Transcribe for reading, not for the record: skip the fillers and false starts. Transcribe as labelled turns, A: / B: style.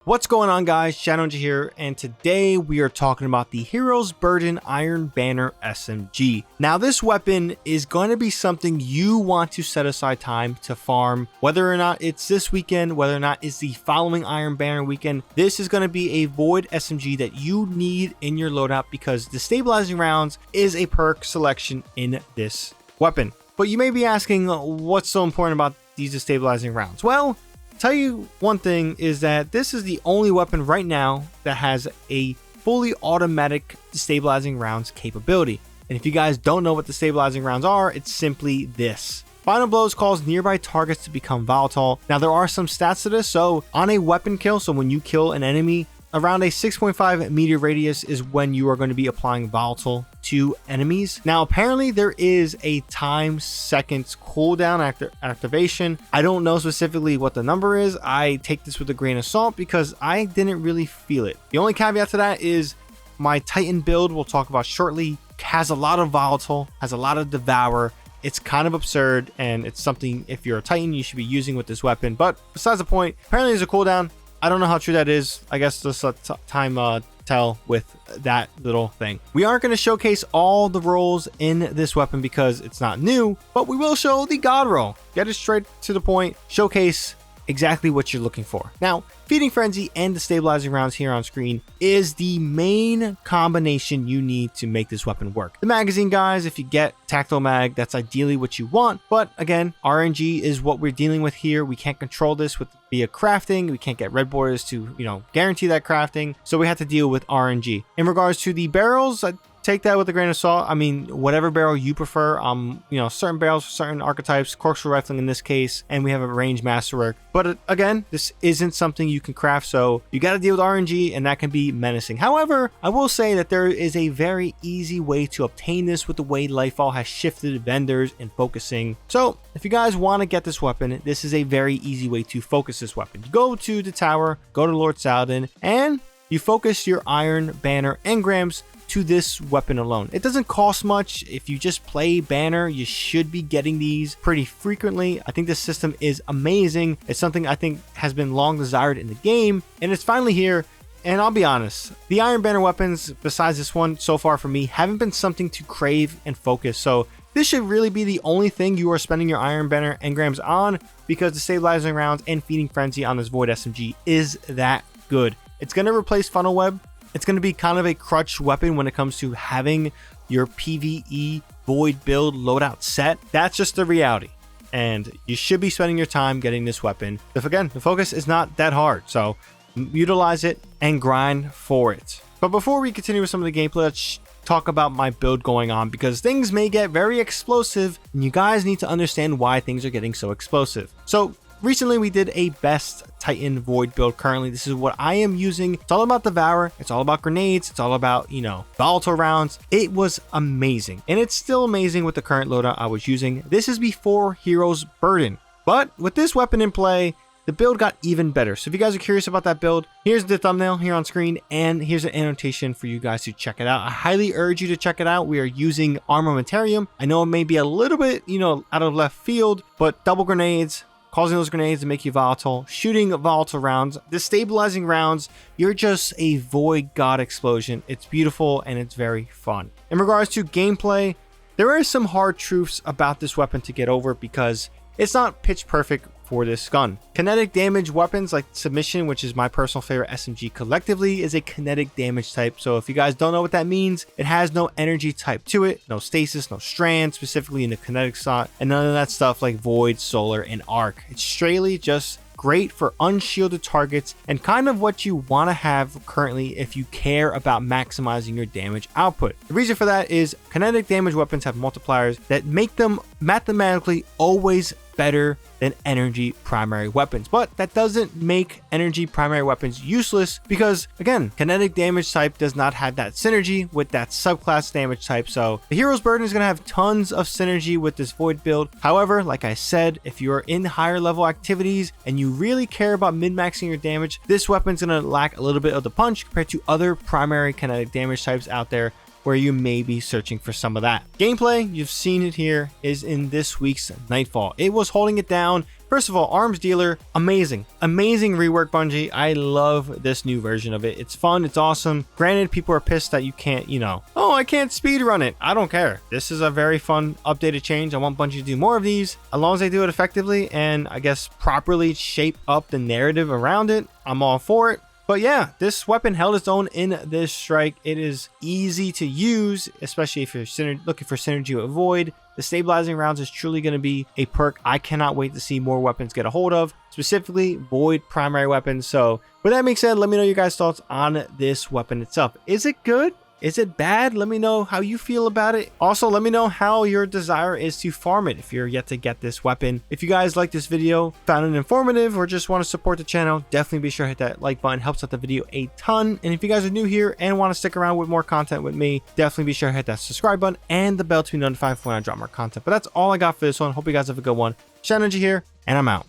A: What's going on, guys? Shadow Ninja here, and today we are talking about the Hero's Burden Iron Banner SMG. Now, this weapon is going to be something you want to set aside time to farm, whether or not it's this weekend, whether or not it's the following Iron Banner weekend. This is going to be a VOID SMG that you need in your loadout because Destabilizing Rounds is a perk selection in this weapon. But you may be asking, what's so important about these Destabilizing Rounds? Well, tell you one thing is that this is the only weapon right now that has a fully automatic destabilizing rounds capability. And if you guys don't know what destabilizing rounds are, it's simply this. Final blows cause nearby targets to become volatile. Now, there are some stats to this. So on a weapon kill, so when you kill an enemy, around a 6.5 meter radius is when you are going to be applying volatile to enemies. Now, apparently there is a time seconds cooldown after activation. I don't know specifically what the number is. I take this with a grain of salt because I didn't really feel it. The only caveat to that is my Titan build we'll talk about shortly has a lot of volatile, has a lot of devour. It's kind of absurd, and it's something if you're a Titan you should be using with this weapon. But besides the point, apparently there's a cooldown. I don't know how true that is. I guess just time tell with that little thing. We aren't going to showcase all the roles in this weapon because it's not new, but we will show the God roll. Get it straight to the point. Showcase exactly what you're looking for. Now, Feeding Frenzy and Destabilizing Rounds here on screen is the main combination you need to make this weapon work. The magazine, guys, if you get tactile mag, that's ideally what you want. But again, RNG is what we're dealing with here. We can't control this via crafting. We can't get red borders to, guarantee that crafting. So we have to deal with RNG. In regards to the barrels, take that with a grain of salt. I mean, whatever barrel you prefer. Certain barrels for certain archetypes, corkscrew rifling in this case, and we have a range masterwork. But again, this isn't something you can craft, so you got to deal with RNG, and that can be menacing. However, I will say that there is a very easy way to obtain this with the way Lightfall has shifted vendors and focusing. So if you guys want to get this weapon, this is a very easy way to focus this weapon. You go to the tower, go to Lord Saladin, and you focus your Iron Banner engrams to this weapon alone. It doesn't cost much. If you just play Banner, you should be getting these pretty frequently. I think this system is amazing. It's something I think has been long desired in the game, and it's finally here. And I'll be honest, the Iron Banner weapons, besides this one so far for me, haven't been something to crave and focus. So this should really be the only thing you are spending your Iron Banner engrams on, because the Destabilizing Rounds and Feeding Frenzy on this VOID SMG is that good. It's going to replace Funnel Web. It's going to be kind of a crutch weapon when it comes to having your PvE VOID build loadout set. That's just the reality. And you should be spending your time getting this weapon. If again, the focus is not that hard. So utilize it and grind for it. But before we continue with some of the gameplay, let's talk about my build going on, because things may get very explosive and you guys need to understand why things are getting so explosive. So recently we did a best Titan VOID build. Currently, this is what I am using. It's all about Devour. It's all about grenades. It's all about, volatile rounds. It was amazing. And it's still amazing with the current loadout I was using. This is before Hero's Burden. But with this weapon in play, the build got even better. So if you guys are curious about that build, here's the thumbnail here on screen, and here's an annotation for you guys to check it out. I highly urge you to check it out. We are using Armamentarium. I know it may be a little bit, out of left field, but double grenades, causing those grenades to make you volatile, shooting volatile rounds, destabilizing rounds. You're just a VOID god explosion. It's beautiful and it's very fun. In regards to gameplay, there are some hard truths about this weapon to get over because it's not pitch perfect for this gun. Kinetic damage weapons like Submission, which is my personal favorite SMG collectively, is a kinetic damage type. So if you guys don't know what that means, it has no energy type to it, no stasis, no strand, specifically in the kinetic slot, and none of that stuff like Void, Solar, and Arc. It's straightly just great for unshielded targets and kind of what you want to have currently if you care about maximizing your damage output. The reason for that is kinetic damage weapons have multipliers that make them mathematically always better than energy primary weapons, but that doesn't make energy primary weapons useless because, again, kinetic damage type does not have that synergy with that subclass damage type. So the Hero's Burden is going to have tons of synergy with this VOID build. However, like I said, if you're in higher level activities and you really care about min-maxing your damage, this weapon's going to lack a little bit of the punch compared to other primary kinetic damage types out there where you may be searching for some of that. Gameplay, you've seen it here, is in this week's Nightfall. It was holding it down First of all, Arms Dealer, amazing rework, Bungie. I love this new version of it. It's fun, it's awesome. Granted, people are pissed that you can't, oh, I can't speedrun it. I don't care. This is a very fun updated change. I want Bungie to do more of these, as long as they do it effectively and I guess properly shape up the narrative around it. I'm all for it. But yeah, this weapon held its own in this strike. It is easy to use, especially if you're looking for synergy with Void. The Stabilizing Rounds is truly going to be a perk I cannot wait to see more weapons get a hold of, specifically Void primary weapons. So with that being said, let me know your guys' thoughts on this weapon itself. Is it good? Is it bad? Let me know how you feel about it. Also, let me know how your desire is to farm it if you're yet to get this weapon. If you guys like this video, found it informative, or just want to support the channel, definitely be sure to hit that like button. Helps out the video a ton. And if you guys are new here and want to stick around with more content with me, definitely be sure to hit that subscribe button and the bell to be notified when I drop more content. But that's all I got for this one. Hope you guys have a good one. Shadow Ninja here, and I'm out.